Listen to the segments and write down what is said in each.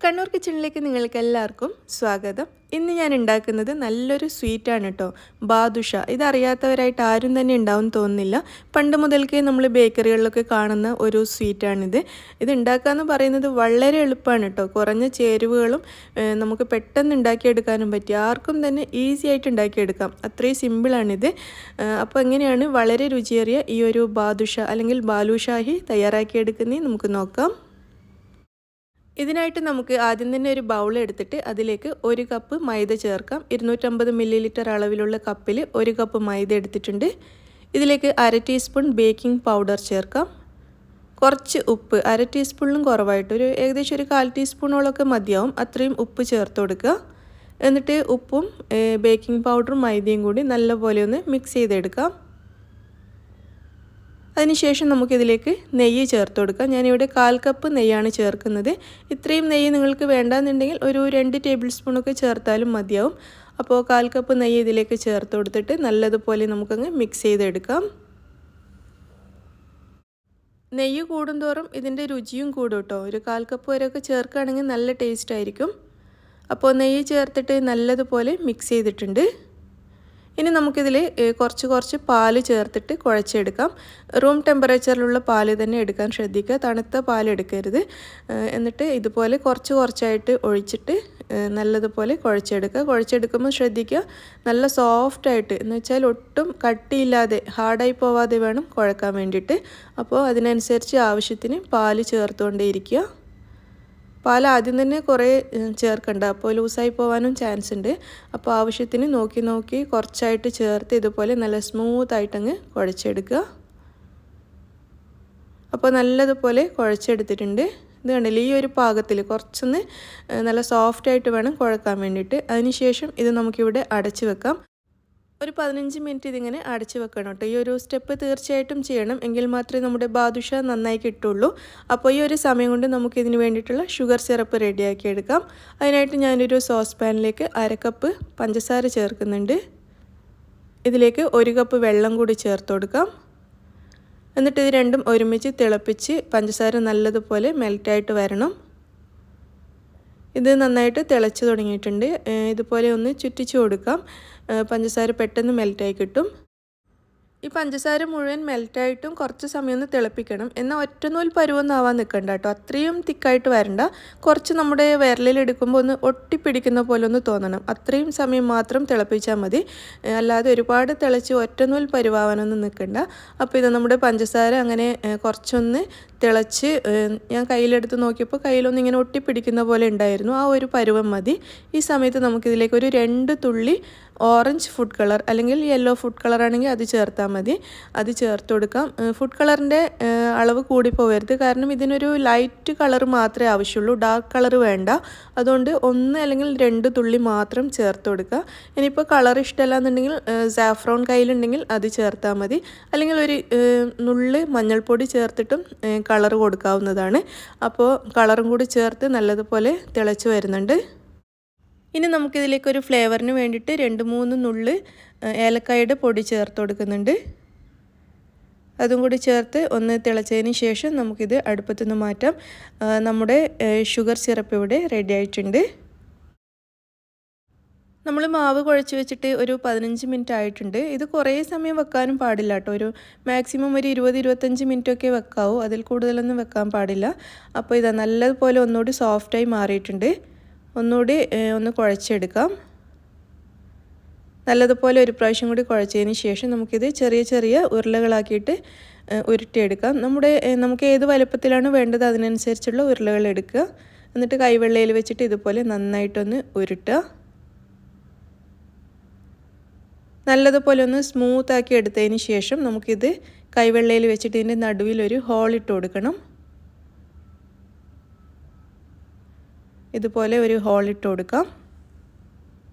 കണ്ണൂർ കിച്ചണിലേക്ക് നിങ്ങൾക്ക് എല്ലാവർക്കും സ്വാഗതം. ഇന്ന് ഞാൻ ഉണ്ടാക്കുന്നത് നല്ലൊരു സ്വീറ്റാണ് കേട്ടോ, ബാദുഷ. ഇതറിയാത്തവരായിട്ട് ആരും തന്നെ ഉണ്ടാവും തോന്നുന്നില്ല. പണ്ട് മുതൽക്കേ നമ്മൾ ബേക്കറികളിലൊക്കെ കാണുന്ന ഒരു സ്വീറ്റാണിത്. ഇത് ഉണ്ടാക്കാമെന്ന് പറയുന്നത് വളരെ എളുപ്പമാണ് കേട്ടോ. കുറഞ്ഞ ചേരുവകളും നമുക്ക് പെട്ടെന്ന് ഉണ്ടാക്കിയെടുക്കാനും പറ്റും. ആർക്കും തന്നെ ഈസി ആയിട്ട് ഉണ്ടാക്കിയെടുക്കാം, അത്രയും സിമ്പിളാണിത്. അപ്പോൾ എങ്ങനെയാണ് വളരെ രുചിയേറിയ ഈ ഒരു ബാദുഷ അല്ലെങ്കിൽ ബാലുഷാഹി തയ്യാറാക്കിയെടുക്കുന്നത് നമുക്ക് നോക്കാം. ഇതിനായിട്ട് നമുക്ക് ആദ്യം തന്നെ ഒരു ബൗൾ എടുത്തിട്ട് അതിലേക്ക് 1 കപ്പ് മൈദ ചേർക്കാം. 250 ml അളവിലുള്ള കപ്പിൽ 1 കപ്പ് മൈദ എടുത്തിട്ടുണ്ട്. ഇതിലേക്ക് 1/2 ടീസ്പൂൺ ബേക്കിംഗ് പൗഡർ ചേർക്കാം. കുറച്ച് ഉപ്പ്, 1/2 ടീസ്പൂണിലും കുറവായിട്ട് ഏകദേശം ഒരു 1/4 ടീസ്പൂണോളൊക്കെ മതിയാവും. അത്രയും ഉപ്പ് ചേർത്ത് കൊടുക്കുക. എന്നിട്ട് ഉപ്പും ബേക്കിംഗ് പൗഡറും മൈദയും കൂടി നല്ലപോലെ ഒന്ന് മിക്സ് ചെയ്തെടുക്കാം. അതിനുശേഷം നമുക്കിതിലേക്ക് നെയ്യ് ചേർത്ത് കൊടുക്കാം. ഞാനിവിടെ 1/4 കപ്പ് നെയ്യാണ് ചേർക്കുന്നത്. ഇത്രയും നെയ്യ് നിങ്ങൾക്ക് വേണ്ടാന്നുണ്ടെങ്കിൽ ഒരു 2 ടേബിൾ സ്പൂണൊക്കെ ചേർത്താലും മതിയാവും. അപ്പോൾ 1/4 കപ്പ് നെയ്യ് ഇതിലേക്ക് ചേർത്ത് കൊടുത്തിട്ട് നല്ലതുപോലെ നമുക്കങ്ങ് മിക്സ് ചെയ്തെടുക്കാം. നെയ്യ് കൂടുന്തോറും ഇതിൻ്റെ രുചിയും കൂടും കേട്ടോ. ഒരു 1/4 കപ്പ് വരെയൊക്കെ ചേർക്കുകയാണെങ്കിൽ നല്ല ടേസ്റ്റ് ആയിരിക്കും. അപ്പോൾ നെയ്യ് ചേർത്തിട്ട് നല്ലതുപോലെ മിക്സ് ചെയ്തിട്ടുണ്ട്. ഇനി നമുക്കിതിൽ കുറച്ച് പാല് ചേർത്തിട്ട് കുഴച്ചെടുക്കാം. റൂം ടെമ്പറേച്ചറിലുള്ള പാല് തന്നെ എടുക്കാൻ ശ്രദ്ധിക്കുക, തണുത്ത പാൽ എടുക്കരുത്. എന്നിട്ട് ഇതുപോലെ കുറച്ചായിട്ട് ഒഴിച്ചിട്ട് നല്ലതുപോലെ കുഴച്ചെടുക്കുക. കുഴച്ചെടുക്കുമ്പോൾ ശ്രദ്ധിക്കുക, നല്ല സോഫ്റ്റായിട്ട്, എന്ന് വെച്ചാൽ ഒട്ടും കട്ടിയില്ലാതെ ഹാർഡായി പോവാതെ വേണം കുഴക്കാൻ വേണ്ടിയിട്ട്. അപ്പോൾ അതിനനുസരിച്ച് ആവശ്യത്തിന് പാല് ചേർത്തുകൊണ്ടേയിരിക്കുക. പാൽ ആദ്യം തന്നെ കുറേ ചേർക്കണ്ട, അപ്പോൾ ലൂസായി പോകാനും ചാൻസ് ഉണ്ട്. അപ്പോൾ ആവശ്യത്തിന് നോക്കി കുറച്ചായിട്ട് ചേർത്ത് ഇതുപോലെ നല്ല സ്മൂത്തായിട്ടങ്ങ് കുഴച്ചെടുക്കുക. അപ്പോൾ നല്ലതുപോലെ കുഴച്ചെടുത്തിട്ടുണ്ട്. ഇത് കണ്ടില്ലേ, ഈ ഒരു പാകത്തിൽ കുറച്ചൊന്ന് നല്ല സോഫ്റ്റായിട്ട് വേണം കുഴക്കാൻ വേണ്ടിയിട്ട്. അതിനുശേഷം ഇത് നമുക്കിവിടെ അടച്ച് വെക്കാം. ഒരു 15 മിനിറ്റ് ഇതിങ്ങനെ അടച്ച് വെക്കണം കേട്ടോ. ഈ ഒരു സ്റ്റെപ്പ് തീർച്ചയായിട്ടും ചെയ്യണം, എങ്കിൽ മാത്രമേ നമ്മുടെ ബാദുഷ നന്നായി കിട്ടുള്ളൂ. അപ്പോൾ ഈ ഒരു സമയം കൊണ്ട് നമുക്കിതിന് വേണ്ടിയിട്ടുള്ള ഷുഗർ സിറപ്പ് റെഡിയാക്കി എടുക്കാം. അതിനായിട്ട് ഞാനൊരു സോസ് പാനിലേക്ക് 1/2 കപ്പ് പഞ്ചസാര ചേർക്കുന്നുണ്ട്. ഇതിലേക്ക് 1 കപ്പ് വെള്ളം കൂടി ചേർത്ത് കൊടുക്കാം. എന്നിട്ട് ഇത് രണ്ടും ഒരുമിച്ച് തിളപ്പിച്ച് പഞ്ചസാര നല്ലതുപോലെ മെൽറ്റായിട്ട് വരണം. ഇത് നന്നായിട്ട് തിളച്ച് തുടങ്ങിയിട്ടുണ്ട്. ഇതുപോലെ ഒന്ന് ചുറ്റിച്ച് കൊടുക്കാം. പഞ്ചസാര പെട്ടെന്ന് മെൽറ്റായി കിട്ടും. ഈ പഞ്ചസാര മുഴുവൻ മെൽറ്റായിട്ടും കുറച്ച് സമയം ഒന്ന് തിളപ്പിക്കണം. എന്നാൽ ഒറ്റനൂൽ പരുവൊന്നും ആവാൻ നിൽക്കണ്ട കേട്ടോ. അത്രയും തിക്കായിട്ട് വരണ്ട. കുറച്ച് നമ്മുടെ വിരലിലെടുക്കുമ്പോൾ ഒന്ന് ഒട്ടിപ്പിടിക്കുന്ന പോലെ ഒന്ന് തോന്നണം. അത്രയും സമയം മാത്രം തിളപ്പിച്ചാൽ മതി. അല്ലാതെ ഒരുപാട് തിളച്ച് ഒറ്റനൂൽ പരുവാവാനൊന്നും നിൽക്കണ്ട. അപ്പോൾ ഇത് നമ്മുടെ പഞ്ചസാര അങ്ങനെ കുറച്ചൊന്ന് തിളച്ച് ഞാൻ കയ്യിലെടുത്ത് നോക്കിയപ്പോൾ കയ്യിലൊന്നും ഇങ്ങനെ ഒട്ടിപ്പിടിക്കുന്ന പോലെ ഉണ്ടായിരുന്നു. ആ ഒരു പരുവം മതി. ഈ സമയത്ത് നമുക്കിതിലേക്ക് ഒരു 2 തുള്ളി ഓറഞ്ച് ഫുഡ് കളർ അല്ലെങ്കിൽ യെല്ലോ ഫുഡ് കളർ ആണെങ്കിൽ അത് ചേർത്താൽ മതി. അത് ചേർത്ത് കൊടുക്കാം. ഫുഡ് കളറിൻ്റെ അളവ് കൂടി പോകരുത്, കാരണം ഇതിനൊരു ലൈറ്റ് കളർ മാത്രമേ ആവശ്യമുള്ളൂ, ഡാർക്ക് കളർ വേണ്ട. അതുകൊണ്ട് 1 അല്ലെങ്കിൽ 2 തുള്ളി മാത്രം ചേർത്ത് കൊടുക്കുക. ഇനിയിപ്പോൾ കളർ ഇഷ്ടമല്ല എന്നുണ്ടെങ്കിൽ സാഫ്രോൺ കയ്യിലുണ്ടെങ്കിൽ അത് ചേർത്താൽ മതി. അല്ലെങ്കിൽ ഒരു നുള്ള് മഞ്ഞൾപ്പൊടി ചേർത്തിട്ടും കളർ കൊടുക്കാവുന്നതാണ്. അപ്പോൾ കളറും കൂടി ചേർത്ത് നല്ലതുപോലെ തിളച്ച് വരുന്നുണ്ട്. ഇനി നമുക്കിതിലേക്കൊരു ഫ്ലേവറിന് വേണ്ടിയിട്ട് 2-3 നുള്ള് ഏലക്കായുടെ പൊടി ചേർത്ത് കൊടുക്കുന്നുണ്ട്. അതും കൂടി ചേർത്ത് ഒന്ന് തിളച്ചതിന് ശേഷം നമുക്കിത് അടുപ്പത്തു നിന്ന് മാറ്റാം. നമ്മുടെ ഷുഗർ സിറപ്പ് ഇവിടെ റെഡി ആയിട്ടുണ്ട്. നമ്മൾ മാവ് കുഴച്ച് വെച്ചിട്ട് ഒരു 15 മിനിറ്റ് ആയിട്ടുണ്ട്. ഇത് കുറേ സമയം വെക്കാനും പാടില്ല കേട്ടോ. ഒരു മാക്സിമം ഒരു 20-25 മിനിറ്റൊക്കെ വെക്കാവൂ, അതിൽ കൂടുതലൊന്നും വെക്കാൻ പാടില്ല. അപ്പോൾ ഇതാ നല്ലതുപോലെ ഒന്നുകൂടി സോഫ്റ്റായി മാറിയിട്ടുണ്ട്. ഒന്നുകൂടി ഒന്ന് കുഴച്ചെടുക്കാം. നല്ലതുപോലെ ഒരു പ്രാവശ്യം കൂടി കുഴച്ചതിന് ശേഷം നമുക്കിത് ചെറിയ ഉരുളകളാക്കിയിട്ട് ഉരുട്ടിയെടുക്കാം. നമുക്ക് ഏത് വലുപ്പത്തിലാണ് വേണ്ടത് അതിനനുസരിച്ചുള്ള ഉരുളകൾ എടുക്കുക. എന്നിട്ട് കൈവെള്ളയിൽ വെച്ചിട്ട് ഇതുപോലെ നന്നായിട്ടൊന്ന് ഉരുട്ടുക. നല്ലതുപോലെ ഒന്ന് സ്മൂത്താക്കി എടുത്തതിന് ശേഷം നമുക്കിത് കൈവെള്ളയിൽ വെച്ചിട്ട് ഇതിൻ്റെ നടുവിലൊരു ഹോളിട്ട് കൊടുക്കണം. ഇതുപോലെ ഒരു ഹോളിട്ട് കൊടുക്കാം.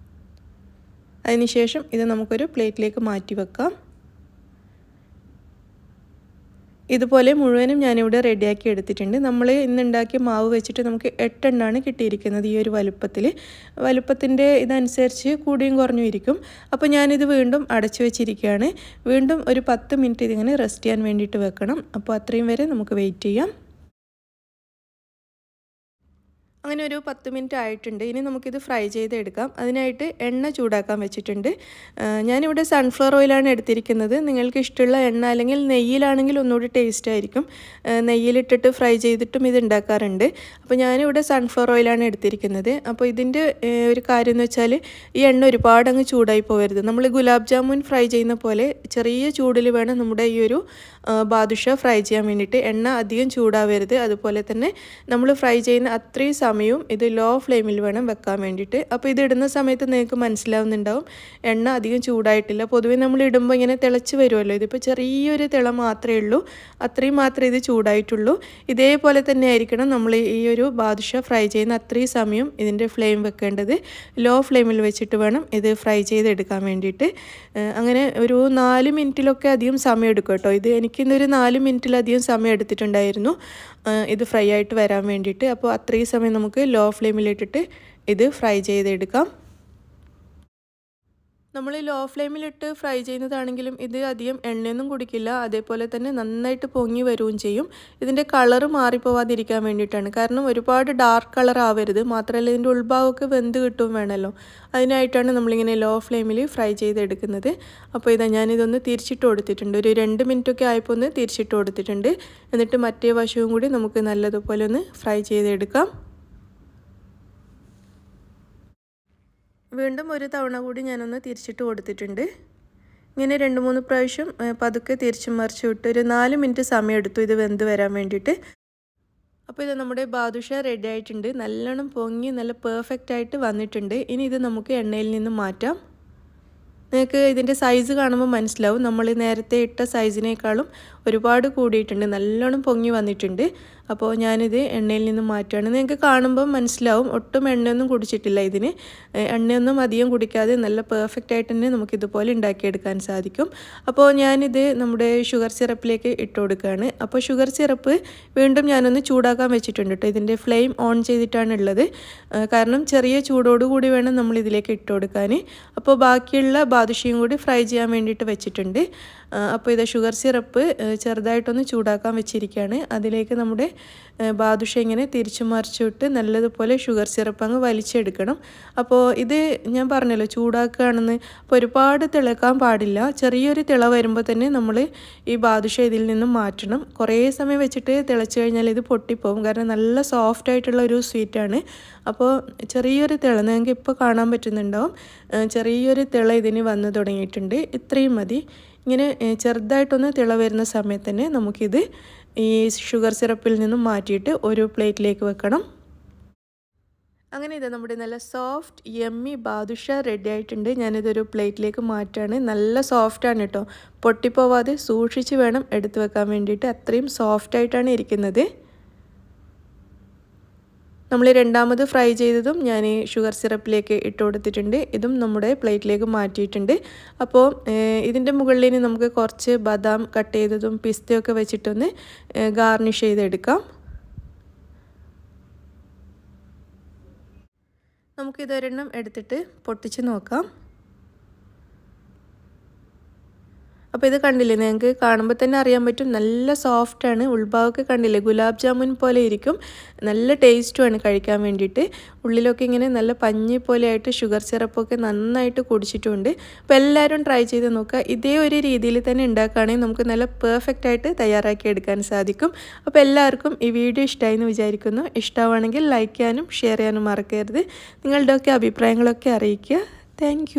അതിനുശേഷം ഇത് നമുക്കൊരു പ്ലേറ്റിലേക്ക് മാറ്റി വെക്കാം. ഇതുപോലെ മുഴുവനും ഞാനിവിടെ റെഡിയാക്കി എടുത്തിട്ടുണ്ട്. നമ്മൾ ഇന്നുണ്ടാക്കിയ മാവ് വെച്ചിട്ട് നമുക്ക് 8 എണ്ണമാണ് കിട്ടിയിരിക്കുന്നത്. ഈ ഒരു വലുപ്പത്തിൻ്റെ ഇതനുസരിച്ച് കൂടിയും കുറഞ്ഞും ഇരിക്കും. അപ്പോൾ ഞാനിത് വീണ്ടും അടച്ചു വെച്ചിരിക്കുകയാണ്. വീണ്ടും ഒരു 10 മിനിറ്റ് ഇതിങ്ങനെ റെസ്റ്റ് ചെയ്യാൻ വേണ്ടിയിട്ട് വെക്കണം. അപ്പോൾ അത്രയും വരെ നമുക്ക് വെയിറ്റ് ചെയ്യാം. അങ്ങനെ ഒരു 10 മിനിറ്റ് ആയിട്ടുണ്ട്. ഇനി നമുക്കിത് ഫ്രൈ ചെയ്തെടുക്കാം. അതിനായിട്ട് എണ്ണ ചൂടാക്കാൻ വെച്ചിട്ടുണ്ട്. ഞാനിവിടെ സൺഫ്ലവർ ഓയിലാണ് എടുത്തിരിക്കുന്നത്. നിങ്ങൾക്ക് ഇഷ്ടമുള്ള എണ്ണ അല്ലെങ്കിൽ നെയ്യിലാണെങ്കിൽ ഒന്നുകൂടി ടേസ്റ്റ് ആയിരിക്കും. നെയ്യിലിട്ടിട്ട് ഫ്രൈ ചെയ്തിട്ടും ഇത് ഉണ്ടാക്കാറുണ്ട്. അപ്പോൾ ഞാനിവിടെ സൺഫ്ലവർ ഓയിലാണ് എടുത്തിരിക്കുന്നത്. അപ്പോൾ ഇതിൻ്റെ ഒരു കാര്യം എന്ന് വെച്ചാൽ ഈ എണ്ണ ഒരുപാട് അങ്ങ് ചൂടായി പോകരുത്. നമ്മൾ ഗുലാബ് ജാമുൻ ഫ്രൈ ചെയ്യുന്ന പോലെ ചെറിയ ചൂടിൽ വേണം നമ്മുടെ ഈ ഒരു ബാദുഷ ഫ്രൈ ചെയ്യാൻ വേണ്ടിയിട്ട്. എണ്ണ അധികം ചൂടാവരുത്. അതുപോലെ തന്നെ നമ്മൾ ഫ്രൈ ചെയ്യുന്ന അത്രയും സമയവും ഇത് ലോ ഫ്ലെയിമിൽ വേണം വെക്കാൻ വേണ്ടിയിട്ട്. അപ്പോൾ ഇത് ഇടുന്ന സമയത്ത് നിങ്ങൾക്ക് മനസ്സിലാവുന്നുണ്ടാവും എണ്ണ അധികം ചൂടായിട്ടില്ല. പൊതുവേ നമ്മൾ ഇടുമ്പോൾ ഇങ്ങനെ തിളച്ച് വരുമല്ലോ. ഇതിപ്പോൾ ചെറിയൊരു തിള മാത്രമേ ഉള്ളൂ. അത്രയും മാത്രമേ ഇത് ചൂടായിട്ടുള്ളൂ. ഇതേപോലെ തന്നെ ആയിരിക്കണം നമ്മൾ ഈ ഒരു ബാദുഷ ഫ്രൈ ചെയ്യുന്ന അത്രയും സമയം ഇതിൻ്റെ ഫ്ലെയിം വെക്കേണ്ടത്. ലോ ഫ്ലെയിമിൽ വെച്ചിട്ട് വേണം ഇത് ഫ്രൈ ചെയ്തെടുക്കാൻ വേണ്ടിയിട്ട്. അങ്ങനെ ഒരു 4 മിനിറ്റിലൊക്കെ അധികം സമയം എടുക്കും കേട്ടോ. ഇത് എനിക്കിന്നൊരു 4 മിനിറ്റിലധികം സമയം എടുത്തിട്ടുണ്ടായിരുന്നു ഇത് ഫ്രൈ ആയിട്ട് വരാൻ വേണ്ടിയിട്ട്. അപ്പോൾ അത്രയും സമയം നമുക്ക് ലോ ഫ്ലെയിമിലിട്ടിട്ട് ഇത് ഫ്രൈ ചെയ്തെടുക്കാം. നമ്മൾ ലോ ഫ്ലെയിമിലിട്ട് ഫ്രൈ ചെയ്യുന്നതാണെങ്കിലും ഇത് അധികം എണ്ണയൊന്നും കുടിക്കില്ല. അതേപോലെ തന്നെ നന്നായിട്ട് പൊങ്ങി വരികയും ചെയ്യും. ഇതിൻ്റെ കളറ് മാറിപ്പോവാതിരിക്കാൻ വേണ്ടിയിട്ടാണ്. കാരണം ഒരുപാട് ഡാർക്ക് കളർ ആവരുത്. മാത്രമല്ല ഇതിൻ്റെ ഉൾഭാഗമൊക്കെ വെന്ത് കിട്ടും വേണമല്ലോ. അതിനായിട്ടാണ് നമ്മളിങ്ങനെ ലോ ഫ്ലെയിമിൽ ഫ്രൈ ചെയ്തെടുക്കുന്നത്. അപ്പോൾ ഇതാ ഞാനിതൊന്ന് തിരിച്ചിട്ട് കൊടുത്തിട്ടുണ്ട്. ഒരു 2 മിനിറ്റൊക്കെ ആയപ്പോൾ ഒന്ന് തിരിച്ചിട്ട് കൊടുത്തിട്ടുണ്ട്. എന്നിട്ട് മറ്റേ വശവും കൂടി നമുക്ക് നല്ലതുപോലെ ഒന്ന് ഫ്രൈ ചെയ്തെടുക്കാം. വീണ്ടും ഒരു തവണ കൂടി ഞാനൊന്ന് തിരിച്ചിട്ട് കൊടുത്തിട്ടുണ്ട്. ഇങ്ങനെ 2-3 പ്രാവശ്യം പതുക്കെ തിരിച്ചും മറിച്ചും ഇട്ട് ഒരു 4 മിനിറ്റ് സമയം എടുത്തു ഇത് വെന്ത് വരാൻ വേണ്ടിയിട്ട്. അപ്പോൾ ഇത് നമ്മുടെ ബാദുഷ റെഡി ആയിട്ടുണ്ട്. നല്ലോണം പൊങ്ങി നല്ല പെർഫെക്റ്റ് ആയിട്ട് വന്നിട്ടുണ്ട്. ഇനി ഇത് നമുക്ക് എണ്ണയിൽ നിന്ന് മാറ്റാം. നിങ്ങൾക്ക് ഇതിൻ്റെ സൈസ് കാണുമ്പോൾ മനസ്സിലാവും നമ്മൾ നേരത്തെ ഇട്ട സൈസിനേക്കാളും ഒരുപാട് കൂടിയിട്ടുണ്ട്. നല്ലോണം പൊങ്ങി വന്നിട്ടുണ്ട്. അപ്പോൾ ഞാനിത് എണ്ണയിൽ നിന്ന് മാറ്റുകയാണ്. നിങ്ങൾക്ക് കാണുമ്പോൾ മനസ്സിലാവും ഒട്ടും എണ്ണയൊന്നും കുടിച്ചിട്ടില്ല ഇതിന്. എണ്ണയൊന്നും അധികം കുടിക്കാതെ നല്ല പെർഫെക്റ്റ് ആയിട്ട് തന്നെ നമുക്കിതുപോലെ ഉണ്ടാക്കിയെടുക്കാൻ സാധിക്കും. അപ്പോൾ ഞാനിത് നമ്മുടെ ഷുഗർ സിറപ്പിലേക്ക് ഇട്ട് കൊടുക്കുകയാണ്. അപ്പോൾ ഷുഗർ സിറപ്പ് വീണ്ടും ഞാനൊന്ന് ചൂടാക്കാൻ വെച്ചിട്ടുണ്ട് കേട്ടോ. ഇതിൻ്റെ ഫ്ലെയിം ഓൺ ചെയ്തിട്ടാണ് ഉള്ളത്. കാരണം ചെറിയ ചൂടോടുകൂടി വേണം നമ്മൾ ഇതിലേക്ക് ഇട്ട് കൊടുക്കാൻ. അപ്പോൾ ബാക്കിയുള്ള ബാദുഷയും കൂടി ഫ്രൈ ചെയ്യാൻ വേണ്ടിയിട്ട് വെച്ചിട്ടുണ്ട്. അപ്പോൾ ഇത് ഷുഗർ സിറപ്പ് ചെറുതായിട്ടൊന്ന് ചൂടാക്കാൻ വെച്ചിരിക്കുകയാണ്. അതിലേക്ക് നമ്മുടെ ബാദുഷ ഇങ്ങനെ തിരിച്ചു മറിച്ചിട്ട് നല്ലതുപോലെ ഷുഗർ സിറപ്പ് അങ്ങ് വലിച്ചെടുക്കണം. അപ്പോൾ ഇത് ഞാൻ പറഞ്ഞല്ലോ ചൂടാക്കുകയാണെന്ന്. അപ്പോൾ ഒരുപാട് തിളക്കാൻ പാടില്ല. ചെറിയൊരു തിള വരുമ്പോൾ തന്നെ നമ്മൾ ഈ ബാദുഷ ഇതിൽ നിന്നും മാറ്റണം. കുറേ സമയം വെച്ചിട്ട് തിളച്ച് കഴിഞ്ഞാൽ ഇത് പൊട്ടിപ്പോവും. കാരണം നല്ല സോഫ്റ്റ് ആയിട്ടുള്ള ഒരു സ്വീറ്റാണ്. അപ്പോൾ ചെറിയൊരു തിള നിങ്ങൾക്ക് ഇപ്പോൾ കാണാൻ പറ്റുന്നുണ്ടാവും. ചെറിയൊരു തിള ഇതിന് വന്നു തുടങ്ങിയിട്ടുണ്ട്. ഇത്രയും മതി. ഇങ്ങനെ ചെറുതായിട്ടൊന്ന് തിള വരുന്ന സമയത്ത് തന്നെ നമുക്കിത് ഈ ഷുഗർ സിറപ്പിൽ നിന്നും മാറ്റിയിട്ട് ഒരു പ്ലേറ്റിലേക്ക് വെക്കണം. അങ്ങനെ ഇത് നമ്മുടെ നല്ല സോഫ്റ്റ് യമ്മി ബാദുഷ റെഡി ആയിട്ടുണ്ട്. ഞാനിതൊരു പ്ലേറ്റിലേക്ക് മാറ്റാണ്. നല്ല സോഫ്റ്റാണ് കേട്ടോ. പൊട്ടിപ്പോവാതെ സൂക്ഷിച്ച് വേണം എടുത്തു വെക്കാൻ വേണ്ടിയിട്ട്. അത്രയും സോഫ്റ്റായിട്ടാണ് ഇരിക്കുന്നത്. നമ്മൾ രണ്ടാമത് ഫ്രൈ ചെയ്തതും ഞാൻ ഷുഗർ സിറപ്പിലേക്ക് ഇട്ട് കൊടുത്തിട്ടുണ്ട്. ഇതും നമ്മുടെ പ്ലേറ്റിലേക്ക് മാറ്റിയിട്ടുണ്ട്. അപ്പോൾ ഇതിൻ്റെ മുകളിൽ ഇനി നമുക്ക് കുറച്ച് ബദാം കട്ട് ചെയ്തതും പിസ്തയൊക്കെ വെച്ചിട്ടൊന്ന് ഗാർണിഷ് ചെയ്തെടുക്കാം. നമുക്കിതൊരെണ്ണം എടുത്തിട്ട് പൊട്ടിച്ച് നോക്കാം. അപ്പോൾ ഇത് കണ്ടില്ലേ, നിങ്ങൾക്ക് കാണുമ്പോൾ തന്നെ അറിയാൻ പറ്റും നല്ല സോഫ്റ്റാണ്. ഉൾഭാഗമൊക്കെ കണ്ടില്ലേ, ഗുലാബ് ജാമുൻ പോലെ ഇരിക്കും. നല്ല ടേസ്റ്റുമാണ് കഴിക്കാൻ വേണ്ടിയിട്ട്. ഉള്ളിലൊക്കെ ഇങ്ങനെ നല്ല പഞ്ഞി പോലെയായിട്ട് ഷുഗർ സിറപ്പൊക്കെ നന്നായിട്ട് കുടിച്ചിട്ടുണ്ട്. അപ്പോൾ എല്ലാവരും ട്രൈ ചെയ്ത് നോക്കുക. ഇതേ ഒരു രീതിയിൽ തന്നെ ഉണ്ടാക്കുകയാണെങ്കിൽ നമുക്ക് നല്ല പെർഫെക്റ്റ് ആയിട്ട് തയ്യാറാക്കി എടുക്കാൻ സാധിക്കും. അപ്പോൾ എല്ലാവർക്കും ഈ വീഡിയോ ഇഷ്ടമായി എന്ന് വിചാരിക്കുന്നു. ഇഷ്ടമാണെങ്കിൽ ലൈക്ക് ചെയ്യാനും ഷെയർ ചെയ്യാനും മറക്കരുത്. നിങ്ങളുടെയൊക്കെ അഭിപ്രായങ്ങളൊക്കെ അറിയിക്കുക. താങ്ക്